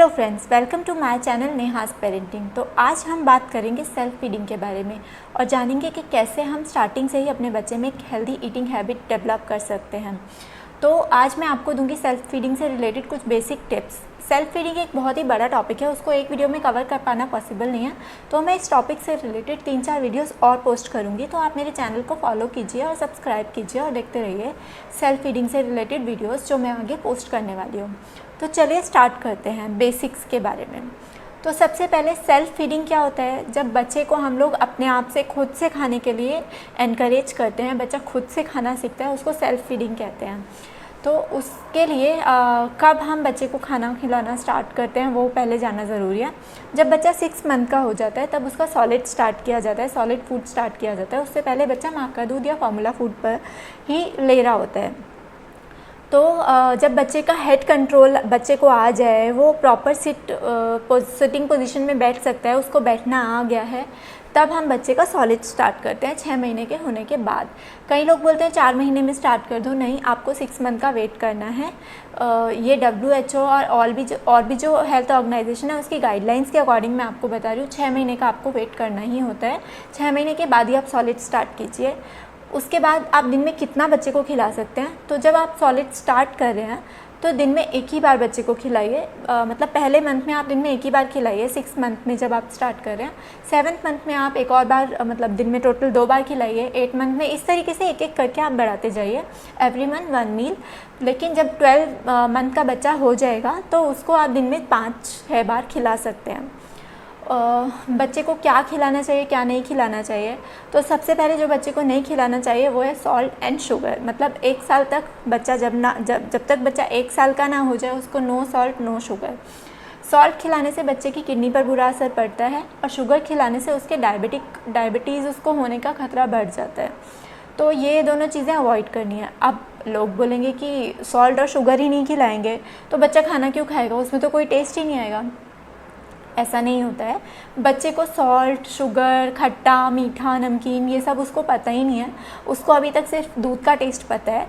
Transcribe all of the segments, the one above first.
Hello friends, welcome to my channel Neha's parenting. तो आज हम बात करेंगे सेल्फ फीडिंग के बारे में और जानेंगे कि कैसे हम स्टार्टिंग से ही अपने बच्चे में एक हेल्दी ईटिंग हैबिट डेवलप कर सकते हैं। तो आज मैं आपको दूंगी सेल्फ फीडिंग से रिलेटेड कुछ बेसिक टिप्स। सेल्फ फीडिंग एक बहुत ही बड़ा टॉपिक है, उसको एक वीडियो में कवर कर पाना पॉसिबल नहीं है, तो मैं इस टॉपिक से रिलेटेड 3-4 वीडियोस और पोस्ट करूंगी। तो आप मेरे चैनल को फॉलो कीजिए और सब्सक्राइब कीजिए और देखते रहिए सेल्फ फीडिंग से रिलेटेड वीडियोस जो मैं आगे पोस्ट करने वाली हूँ। तो चलिए स्टार्ट करते हैं बेसिक्स के बारे में। तो सबसे पहले सेल्फ फीडिंग क्या होता है? जब बच्चे को हम लोग अपने आप से खुद से खाने के लिए एनकरेज करते हैं, बच्चा खुद से खाना सीखता है, उसको सेल्फ फीडिंग कहते हैं। तो उसके लिए कब हम बच्चे को खाना खिलाना स्टार्ट करते हैं वो पहले जानना ज़रूरी है। जब बच्चा 6 मंथ का हो जाता है तब उसका सॉलिड स्टार्ट किया जाता है, सॉलिड फूड स्टार्ट किया जाता है। उससे पहले बच्चा माँ का दूध या फॉर्मूला फूड पर ही ले रहा होता है। तो जब बच्चे का हेड कंट्रोल बच्चे को आ जाए, वो प्रॉपर सिटिंग पोजीशन में बैठ सकता है, उसको बैठना आ गया है, तब हम बच्चे का सॉलिड स्टार्ट करते हैं 6 महीने के होने के बाद। कई लोग बोलते हैं 4 महीने में स्टार्ट कर दो, नहीं, आपको 6 मंथ का वेट करना है। ये WHO और भी जो हेल्थ ऑर्गेनाइजेशन है उसकी गाइडलाइंस के अकॉर्डिंग मैं आपको बता रही हूँ, 6 महीने का आपको वेट करना ही होता है। 6 महीने के बाद ही आप सॉलिड स्टार्ट कीजिए। उसके बाद आप दिन में कितना बच्चे को खिला सकते हैं? तो जब आप सॉलिड स्टार्ट कर रहे हैं तो दिन में एक ही बार बच्चे को खिलाइए। मतलब पहले मंथ में आप दिन में एक ही बार खिलाइए। 6 मंथ में जब आप स्टार्ट कर रहे हैं, 7th मंथ में आप एक और बार, मतलब दिन में टोटल 2 बार खिलाइए। 8 मंथ में इस तरीके से एक एक करके आप बढ़ाते जाइए, एवरी मंथ 1 मील। लेकिन जब 12 मंथ का बच्चा हो जाएगा तो उसको आप दिन में 5-6 बार खिला सकते हैं। बच्चे को क्या खिलाना चाहिए, क्या नहीं खिलाना चाहिए? तो सबसे पहले जो बच्चे को नहीं खिलाना चाहिए वो है सॉल्ट एंड शुगर। मतलब 1 साल तक बच्चा जब तक बच्चा 1 साल का ना हो जाए उसको no salt no sugar. Salt खिलाने से बच्चे की किडनी पर बुरा असर पड़ता है और शुगर खिलाने से उसके डायबिटीज़ उसको होने का खतरा बढ़ जाता है। तो ये दोनों चीज़ें अवॉइड करनी है। अब लोग बोलेंगे कि सॉल्ट और शुगर ही नहीं खिलाएंगे तो बच्चा खाना क्यों खाएगा, उसमें तो कोई टेस्ट ही नहीं आएगा। ऐसा नहीं होता है। बच्चे को सॉल्ट, शुगर, खट्टा, मीठा, नमकीन ये सब उसको पता ही नहीं है। उसको अभी तक सिर्फ दूध का टेस्ट पता है।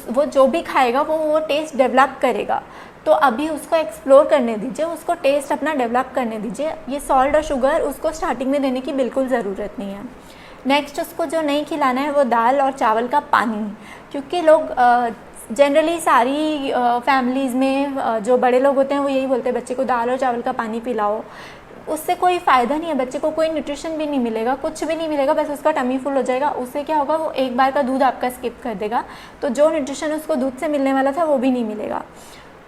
वो जो भी खाएगा वो टेस्ट डेवलप करेगा। तो अभी उसको एक्सप्लोर करने दीजिए, उसको टेस्ट अपना डेवलप करने दीजिए। ये सॉल्ट और शुगर उसको स्टार्टिंग में देने की बिल्कुल ज़रूरत नहीं है। नेक्स्ट उसको जो नहीं खिलाना है वो दाल और चावल का पानी। क्योंकि लोग जनरली सारी फैमिलीज़ में जो बड़े लोग होते हैं वो यही बोलते हैं बच्चे को दाल और चावल का पानी पिलाओ। उससे कोई फ़ायदा नहीं है, बच्चे को कोई न्यूट्रिशन भी नहीं मिलेगा, कुछ भी नहीं मिलेगा, बस उसका टमी फुल हो जाएगा। उससे क्या होगा, वो एक बार का दूध आपका स्किप कर देगा, तो जो न्यूट्रिशन उसको दूध से मिलने वाला था वो भी नहीं मिलेगा।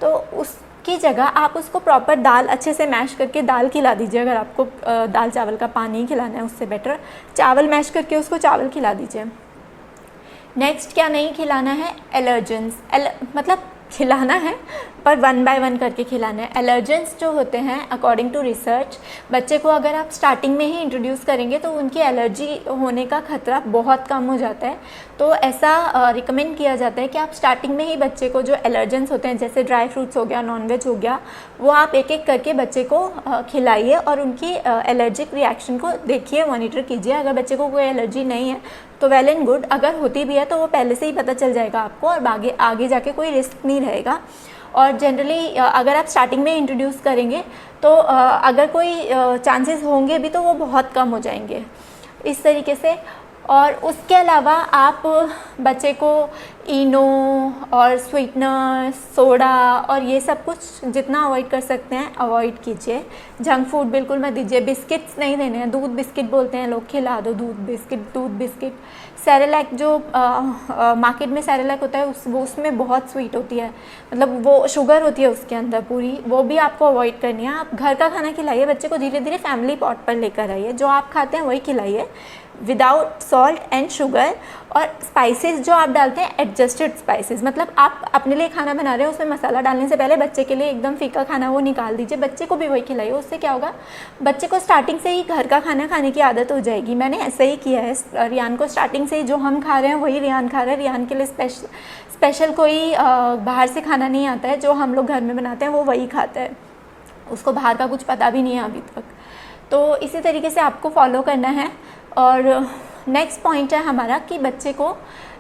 तो उसकी जगह आप उसको प्रॉपर दाल अच्छे से मैश करके दाल खिला दीजिए। अगर आपको दाल चावल का पानी खिलाना है उससे बेटर चावल मैश करके उसको चावल खिला दीजिए। नेक्स्ट क्या नहीं खिलाना है? एलर्जेंस। मतलब खिलाना है पर 1 बाय 1 करके खिलाना है। एलर्जेंस जो होते हैं अकॉर्डिंग टू रिसर्च, बच्चे को अगर आप स्टार्टिंग में ही इंट्रोड्यूस करेंगे तो उनकी एलर्जी होने का खतरा बहुत कम हो जाता है। तो ऐसा रिकमेंड किया जाता है कि आप स्टार्टिंग में ही बच्चे को जो एलर्जेंस होते हैं, जैसे ड्राई फ्रूट्स हो गया, नॉनवेज हो गया, वो आप एक एक करके बच्चे को खिलाइए और उनकी एलर्जिक रिएक्शन को देखिए, मॉनिटर कीजिए। अगर बच्चे को कोई एलर्जी नहीं है तो वेल एंड गुड, अगर होती भी है तो वो पहले से ही पता चल जाएगा आपको और आगे जाके कोई रिस्क नहीं रहेगा। और जनरली अगर आप स्टार्टिंग में इंट्रोड्यूस करेंगे तो अगर कोई चांसेस होंगे भी तो वो बहुत कम हो जाएंगे इस तरीके से। और उसके अलावा आप बच्चे को इनो और स्वीटनर, सोडा और ये सब कुछ जितना अवॉइड कर सकते हैं अवॉइड कीजिए। जंक फूड बिल्कुल मत दीजिए। बिस्किट्स नहीं देने हैं, दूध बिस्किट बोलते हैं लोग, खिला दो दूध बिस्किट। सेरेलैक जो मार्केट में सेरेलैक होता है वो उसमें बहुत स्वीट होती है, मतलब वो शुगर होती है उसके अंदर पूरी, वो भी आपको अवॉइड करनी है। आप घर का खाना खिलाइए बच्चे को, धीरे धीरे फैमिली पॉट पर लेकर आइए, जो आप खाते हैं वही खिलाइए विदाउट सॉल्ट एंड शुगर। और स्पाइसेस जो आप डालते हैं एडजस्टेड स्पाइसेस, मतलब आप अपने लिए खाना बना रहे हो उसमें मसाला डालने से पहले बच्चे के लिए एकदम फीका खाना वो निकाल दीजिए, बच्चे को भी वही खिलाइए। उससे क्या होगा, बच्चे को स्टार्टिंग से ही घर का खाना खाने की आदत हो जाएगी। मैंने ऐसा ही किया है, रियान को स्टार्टिंग से ही जो हम खा रहे हैं वही रियान खा रहा है। रियान के लिए स्पेशल कोई बाहर से खाना नहीं आता है, जो हम लोग घर में बनाते हैं वो वही खाता है, उसको बाहर का कुछ पता भी नहीं है अभी तक। तो इसी तरीके से आपको फॉलो करना है। और नेक्स्ट पॉइंट है हमारा कि बच्चे को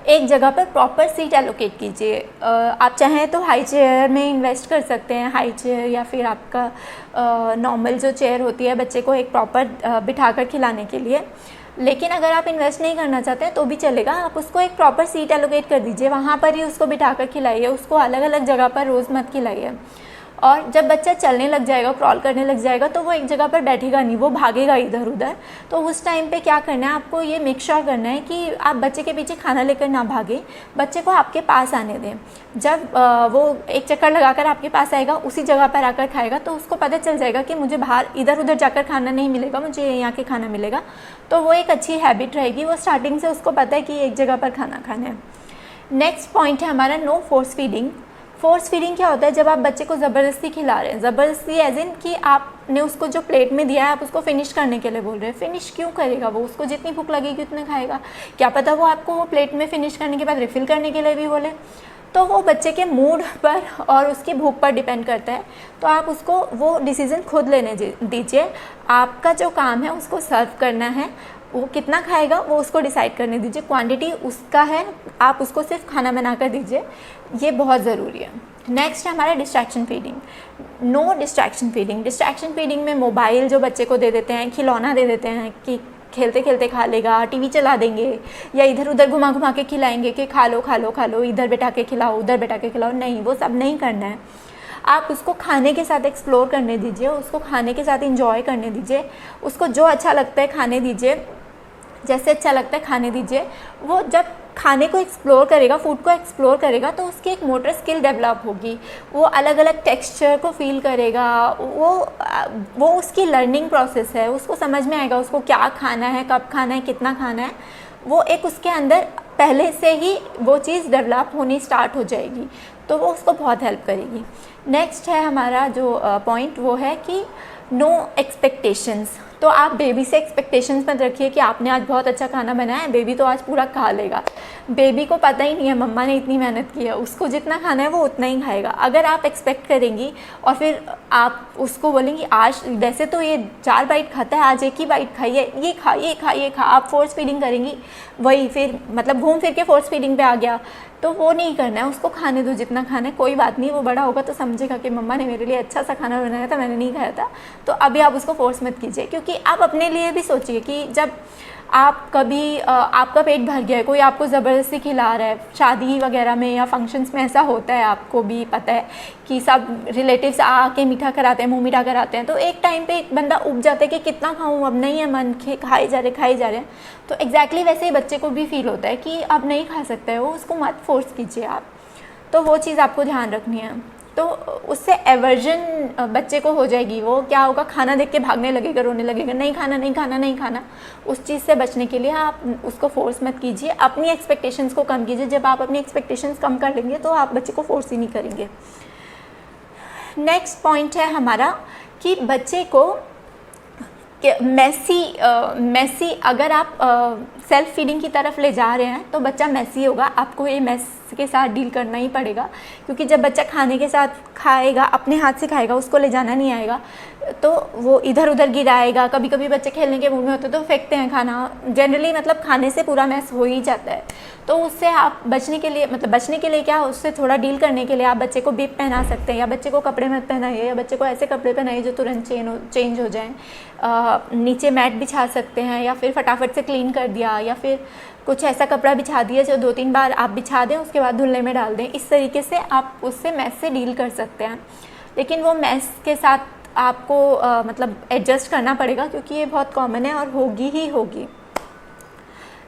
एक जगह पर प्रॉपर सीट एलोकेट कीजिए। आप चाहें तो हाई चेयर में इन्वेस्ट कर सकते हैं, हाई चेयर या फिर आपका नॉर्मल जो चेयर होती है बच्चे को एक प्रॉपर बिठाकर खिलाने के लिए। लेकिन अगर आप इन्वेस्ट नहीं करना चाहते हैं तो भी चलेगा, आप उसको एक प्रॉपर सीट एलोकेट कर दीजिए, वहाँ पर ही उसको बिठाकर खिलाइए, उसको अलग अलग जगह पर रोज़ मत खिलाइए। और जब बच्चा चलने लग जाएगा, क्रॉल करने लग जाएगा, तो वो एक जगह पर बैठेगा नहीं, वो भागेगा इधर उधर। तो उस टाइम पे क्या करना है, आपको ये मेक श्योर करना है कि आप बच्चे के पीछे खाना लेकर ना भागें, बच्चे को आपके पास आने दें। जब वो एक चक्कर लगाकर आपके पास आएगा, उसी जगह पर आकर खाएगा, तो उसको पता चल जाएगा कि मुझे बाहर इधर उधर जाकर खाना नहीं मिलेगा, मुझे यहाँ के खाना मिलेगा। तो वो एक अच्छी हैबिट रहेगी, वो स्टार्टिंग से उसको पता है कि एक जगह पर खाना खाना है। नेक्स्ट पॉइंट है हमारा no force feeding. Force feeding क्या होता है, जब आप बच्चे को ज़बरदस्ती खिला रहे हैं, ज़बरदस्ती एज इन कि आपने उसको जो प्लेट में दिया है आप उसको फिनिश करने के लिए बोल रहे हैं। फिनिश क्यों करेगा वो, उसको जितनी भूख लगेगी उतना खाएगा, क्या पता वो आपको वो प्लेट में फिनिश करने के बाद रिफ़िल करने के लिए भी बोले। तो वो बच्चे के मूड पर और उसकी भूख पर डिपेंड करता है। तो आप उसको वो डिसीज़न खुद लेने दीजिए। आपका जो काम है उसको सर्व करना है, वो कितना खाएगा वो उसको डिसाइड करने दीजिए, क्वांटिटी उसका है, आप उसको सिर्फ खाना बना कर दीजिए, ये बहुत ज़रूरी है। नेक्स्ट है हमारा distraction feeding. No distraction feeding. Distraction feeding में मोबाइल जो बच्चे को दे देते हैं, खिलौना दे देते हैं कि खेलते खेलते खा लेगा, टीवी चला देंगे, या इधर उधर घुमा घुमा के खिलाएंगे कि खा लो खा लो खा लो, इधर बैठा के खिलाओ उधर बैठा के खिलाओ। नहीं, वो सब नहीं करना है। आप उसको खाने के साथ एक्सप्लोर करने दीजिए, उसको खाने के साथ इंजॉय करने दीजिए, उसको जो अच्छा लगता है खाने दीजिए, जैसे अच्छा लगता है खाने दीजिए। वो जब खाने को एक्सप्लोर करेगा, फूड को एक्सप्लोर करेगा, तो उसकी एक मोटर स्किल डेवलप होगी, वो अलग अलग टेक्सचर को फील करेगा, वो उसकी लर्निंग प्रोसेस है, उसको समझ में आएगा उसको क्या खाना है, कब खाना है, कितना खाना है। वो एक उसके अंदर पहले से ही वो चीज़ डेवलप होनी स्टार्ट हो जाएगी, तो वो उसको बहुत हेल्प करेगी। नेक्स्ट है हमारा जो पॉइंट, वो है कि नो एक्सपेक्टेशंस। तो आप बेबी से एक्सपेक्टेशंस मत रखिए कि आपने आज बहुत अच्छा खाना बनाया है, बेबी तो आज पूरा खा लेगा। बेबी को पता ही नहीं है मम्मा ने इतनी मेहनत की है, उसको जितना खाना है वो उतना ही खाएगा। अगर आप एक्सपेक्ट करेंगी और फिर आप उसको बोलेंगी आज वैसे तो ये 4 बाइट खाता है, आज एक ही बाइट खाइए, ये खा ये खा ये खा, आप फोर्स फीडिंग करेंगी, वही फिर मतलब घूम फिर के फोर्स फीडिंग पे आ गया। तो वो नहीं करना है, उसको खाने दो जितना खाना है, कोई बात नहीं, वो बड़ा होगा तो समझेगा कि मम्मा ने मेरे लिए अच्छा सा खाना बनाया था, मैंने नहीं खाया था। तो अभी आप उसको फोर्स मत कीजिए, क्योंकि आप अपने लिए भी सोचिए कि जब आप कभी आपका पेट भर गया है, कोई आपको ज़बरदस्ती खिला रहा है, शादी वगैरह में या फंक्शंस में ऐसा होता है, आपको भी पता है कि सब रिलेटिव्स आके मीठा कराते हैं, मुँह मीठा कराते हैं, तो एक टाइम पे एक बंदा उब जाता है कि कितना खाऊं, अब नहीं है मन, खाए जा रहे हैं। तो एग्जैक्टली वैसे ही बच्चे को भी फील होता है कि अब नहीं खा सकता है वो, उसको मत फोर्स कीजिए आप। तो वो चीज़ आपको ध्यान रखनी है, तो उससे एवर्जन बच्चे को हो जाएगी। वो क्या होगा, खाना देख के भागने लगेगा, रोने लगेगा, नहीं खाना नहीं खाना नहीं खाना। उस चीज़ से बचने के लिए आप उसको फोर्स मत कीजिए, अपनी एक्सपेक्टेशंस को कम कीजिए। जब आप अपनी एक्सपेक्टेशंस कम कर लेंगे तो आप बच्चे को फोर्स ही नहीं करेंगे। नेक्स्ट पॉइंट है हमारा कि बच्चे को मैसी अगर आप सेल्फ फीडिंग की तरफ ले जा रहे हैं तो बच्चा मैसी होगा, आपको ये मैस के साथ डील करना ही पड़ेगा। क्योंकि जब बच्चा खाने के साथ खाएगा, अपने हाथ से खाएगा, उसको ले जाना नहीं आएगा, तो वो इधर उधर गिराएगा। कभी कभी बच्चे खेलने के मूड में होते हैं तो फेंकते हैं खाना, जनरली मतलब खाने से पूरा मैस हो ही जाता है। तो उससे आप बचने के लिए क्या, उससे थोड़ा डील करने के लिए आप बच्चे को बिप पहना सकते हैं, या बच्चे को कपड़े मत पहनाइए, या बच्चे को ऐसे कपड़े पहनाइए जो तुरंत चेंज हो जाएँ। नीचे मैट बिछा सकते हैं, या फिर फटाफट से क्लीन कर दिया, या फिर कुछ ऐसा कपड़ा बिछा दिया जो 2-3 बार आप बिछा दें, उसके बाद धुलने में डाल दें। इस तरीके से आप उससे मैस से डील कर सकते हैं। लेकिन वो मैस के साथ आपको मतलब एडजस्ट करना पड़ेगा, क्योंकि ये बहुत कॉमन है और होगी ही होगी।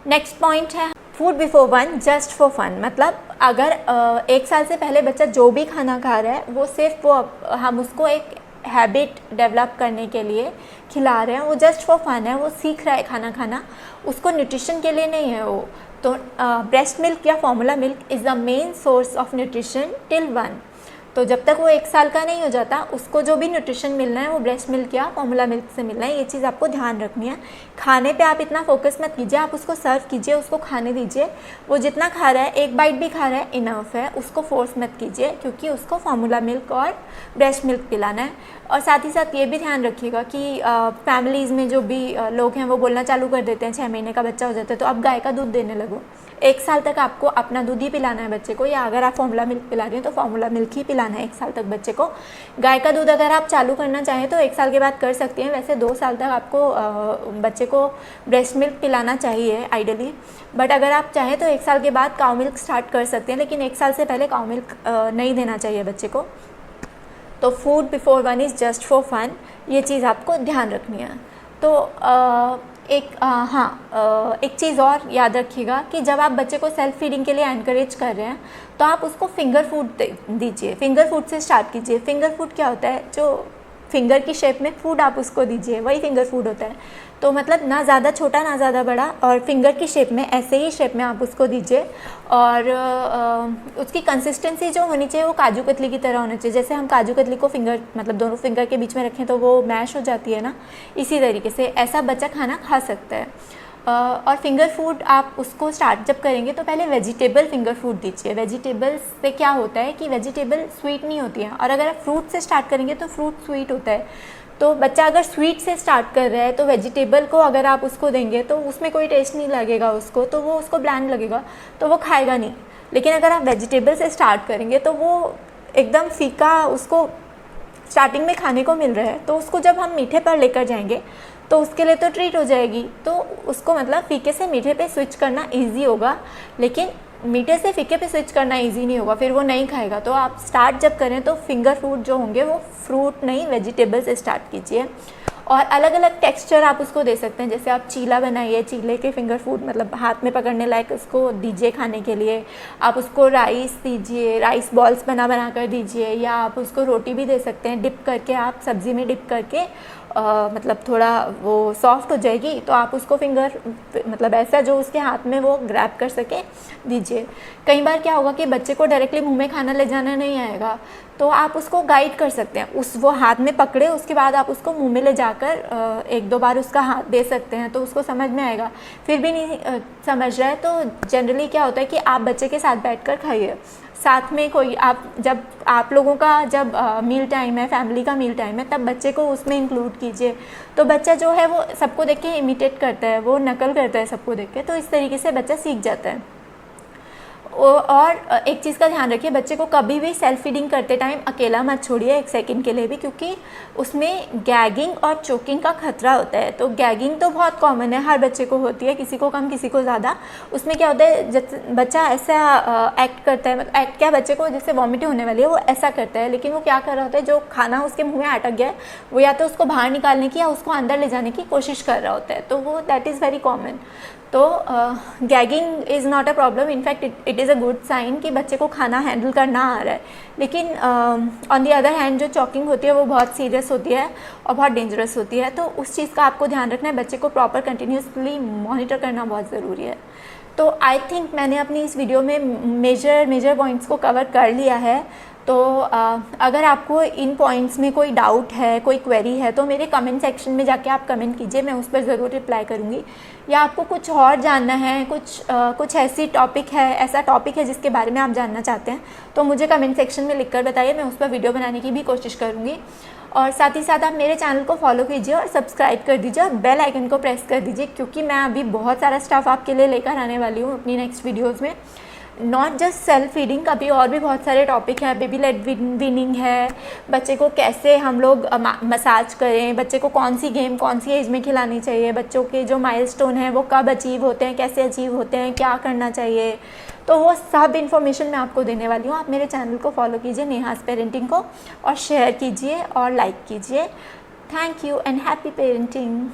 नेक्स्ट पॉइंट है food before 1 just for fun. मतलब अगर 1 साल से पहले बच्चा जो भी खाना खा रहा है, वो सिर्फ हम उसको एक हैबिट डेवलप करने के लिए खिला रहे हैं, वो जस्ट फॉर फन है, वो सीख रहा है खाना खाना, उसको न्यूट्रिशन के लिए नहीं है वो। तो ब्रेस्ट मिल्क या formula milk is the main source of nutrition till 1। तो जब तक वो 1 साल का नहीं हो जाता, उसको जो भी न्यूट्रिशन मिलना है वो ब्रेस्ट मिल्क या फॉर्मूला मिल्क से मिलना है। ये चीज़ आपको ध्यान रखनी है। खाने पे आप इतना फोकस मत कीजिए, आप उसको सर्व कीजिए, उसको खाने दीजिए। वो जितना खा रहा है, 1 बाइट भी खा रहा है, इनफ है। उसको फोर्स मत कीजिए, क्योंकि उसको फॉर्मूला मिल्क और ब्रेस्ट मिल्क पिलाना है। और साथ ही साथ ये भी ध्यान रखिएगा कि फैमिलीज़ में जो भी लोग हैं वो बोलना चालू कर देते हैं 6 महीने का बच्चा हो जाता है तो अब गाय का दूध देने लगो। 1 साल तक आपको अपना दूध ही पिलाना है बच्चे को, या अगर आप फॉर्मूला मिल्क पिला रहे हैं तो फॉर्मूला मिल्क ही पिलाना है 1 साल तक बच्चे को। गाय का दूध अगर आप चालू करना चाहें तो 1 साल के बाद कर सकती हैं। वैसे 2 साल तक आपको बच्चे को ब्रेस्ट मिल्क पिलाना चाहिए आइडियली, बट अगर आप चाहें तो 1 साल के बाद काऊ मिल्क स्टार्ट कर सकते हैं, लेकिन 1 साल से पहले काऊ मिल्क नहीं देना चाहिए बच्चे को। तो food before 1 is just for fun, ये चीज़ आपको ध्यान रखनी है। तो एक चीज़ और याद रखिएगा कि जब आप बच्चे को सेल्फ फीडिंग के लिए एनकरेज कर रहे हैं तो आप उसको फिंगर फूड दीजिए। फिंगर फूड से स्टार्ट कीजिए। फिंगर फूड क्या होता है? जो फिंगर की शेप में फूड आप उसको दीजिए, वही फिंगर फूड होता है। तो मतलब ना ज़्यादा छोटा ना ज़्यादा बड़ा, और फिंगर की शेप में, ऐसे ही शेप में आप उसको दीजिए। और उसकी कंसिस्टेंसी जो होनी चाहिए वो काजू कतली की तरह होनी चाहिए। जैसे हम काजू कतली को फिंगर मतलब दोनों फिंगर के बीच में रखें तो वो मैश हो जाती है ना, इसी तरीके से ऐसा बच्चा खाना खा सकता है। और फिंगर फूड आप उसको स्टार्ट जब करेंगे तो पहले वेजिटेबल फिंगर फूड दीजिए। वेजिटेबल्स से क्या होता है कि वेजिटेबल स्वीट नहीं होती हैं, और अगर आप फ्रूट से स्टार्ट करेंगे तो फ्रूट स्वीट होता है। तो बच्चा अगर स्वीट से स्टार्ट कर रहा है तो वेजिटेबल को अगर आप उसको देंगे तो उसमें कोई टेस्ट नहीं लगेगा उसको, तो वो उसको ब्लैंड लगेगा, तो वो खाएगा नहीं। लेकिन अगर आप वेजिटेबल से स्टार्ट करेंगे तो वो एकदम फीका उसको स्टार्टिंग में खाने को मिल रहा है, तो उसको जब हम मीठे पर लेकर जाएंगे तो उसके लिए तो ट्रीट हो जाएगी। तो उसको मतलब फीके से मीठे पे स्विच करना इजी होगा, लेकिन मीठे से फीके पे स्विच करना इजी नहीं होगा, फिर वो नहीं खाएगा। तो आप स्टार्ट जब करें तो फिंगर फूड जो होंगे वो फ्रूट नहीं वेजिटेबल से स्टार्ट कीजिए। और अलग अलग टेक्सचर आप उसको दे सकते हैं। जैसे आप चीला बनाइए, चीले के फिंगर फूड मतलब हाथ में पकड़ने लायक उसको दीजिए खाने के लिए। आप उसको राइस दीजिए, राइस बॉल्स बना बना कर दीजिए, या आप उसको रोटी भी दे सकते हैं डिप करके, आप सब्ज़ी में डिप करके मतलब थोड़ा वो सॉफ्ट हो जाएगी तो आप उसको फिंगर मतलब ऐसा जो उसके हाथ में वो ग्रैब कर सके दीजिए। कई बार क्या होगा कि बच्चे को डायरेक्टली मुंह में खाना ले जाना नहीं आएगा, तो आप उसको गाइड कर सकते हैं। वो हाथ में पकड़े, उसके बाद आप उसको मुंह में ले जाकर 1-2 बार उसका हाथ दे सकते हैं, तो उसको समझ में आएगा। फिर भी नहीं समझ रहा है तो जनरली क्या होता है कि आप बच्चे के साथ बैठकर खाइए। साथ में कोई जब आप लोगों का जब मील टाइम है, फैमिली का मील टाइम है, तब बच्चे को उसमें इंक्लूड कीजिए। तो बच्चा जो है वो सबको देख के इमिटेट करता है, वो नकल करता है सबको देख के, तो इस तरीके से बच्चा सीख जाता है। और एक चीज़ का ध्यान रखिए, बच्चे को कभी भी सेल्फ फीडिंग करते टाइम अकेला मत छोड़िए 1 सेकंड के लिए भी, क्योंकि उसमें गैगिंग और चोकिंग का खतरा होता है। तो गैगिंग तो बहुत कॉमन है, हर बच्चे को होती है, किसी को कम किसी को ज़्यादा। उसमें क्या होता है, जब बच्चा ऐसा एक्ट करता है, मतलब एक्ट क्या, बच्चे को जैसे वॉमिटिंग होने वाली है वो ऐसा करता है, लेकिन वो क्या कर रहा होता है, जो खाना उसके मुँह में अटक गया है वो या तो उसको बाहर निकालने की या उसको अंदर ले जाने की कोशिश कर रहा होता है। तो वो दैट इज़ वेरी कॉमन। तो gagging is not a problem, in fact it is a good sign कि बच्चे को खाना हैंडल करना आ रहा है। लेकिन ऑन दी अदर हैंड जो चॉकिंग होती है वो बहुत सीरियस होती है और बहुत डेंजरस होती है। तो उस चीज़ का आपको ध्यान रखना है, बच्चे को प्रॉपर कंटिन्यूसली मॉनिटर करना बहुत ज़रूरी है। तो आई थिंक मैंने अपनी इस वीडियो में मेजर पॉइंट्स को कवर कर लिया है। तो अगर आपको इन पॉइंट्स में कोई डाउट है, कोई क्वेरी है, तो मेरे कमेंट सेक्शन में जाके आप कमेंट कीजिए, मैं उस पर ज़रूर रिप्लाई करूँगी। या आपको कुछ और जानना है, कुछ ऐसा टॉपिक है जिसके बारे में आप जानना चाहते हैं, तो मुझे कमेंट सेक्शन में लिखकर बताइए, मैं उस पर वीडियो बनाने की भी कोशिश करूँगी। और साथ ही साथ आप मेरे चैनल को फॉलो कीजिए और सब्सक्राइब कर दीजिए और बेल आइकन को प्रेस कर दीजिए, क्योंकि मैं अभी बहुत सारा स्टफ़ आपके लिए लेकर आने वाली हूँ अपनी नेक्स्ट वीडियोज़ में। नॉट जस्ट सेल्फ फीडिंग, अभी और भी बहुत सारे टॉपिक हैं। बेबी लेड वीनिंग है, बच्चे को कैसे हम लोग मसाज करें, बच्चे को कौन सी गेम कौन सी एज में खिलानी चाहिए, बच्चों के जो माइलस्टोन हैं वो कब अचीव होते हैं, कैसे अचीव होते हैं, क्या करना चाहिए, तो वो सब इन्फॉर्मेशन मैं आपको देने वाली हूँ। आप मेरे चैनल को फॉलो कीजिए, नेहास पेरेंटिंग को, और शेयर कीजिए और लाइक कीजिए। Thank you and happy parenting.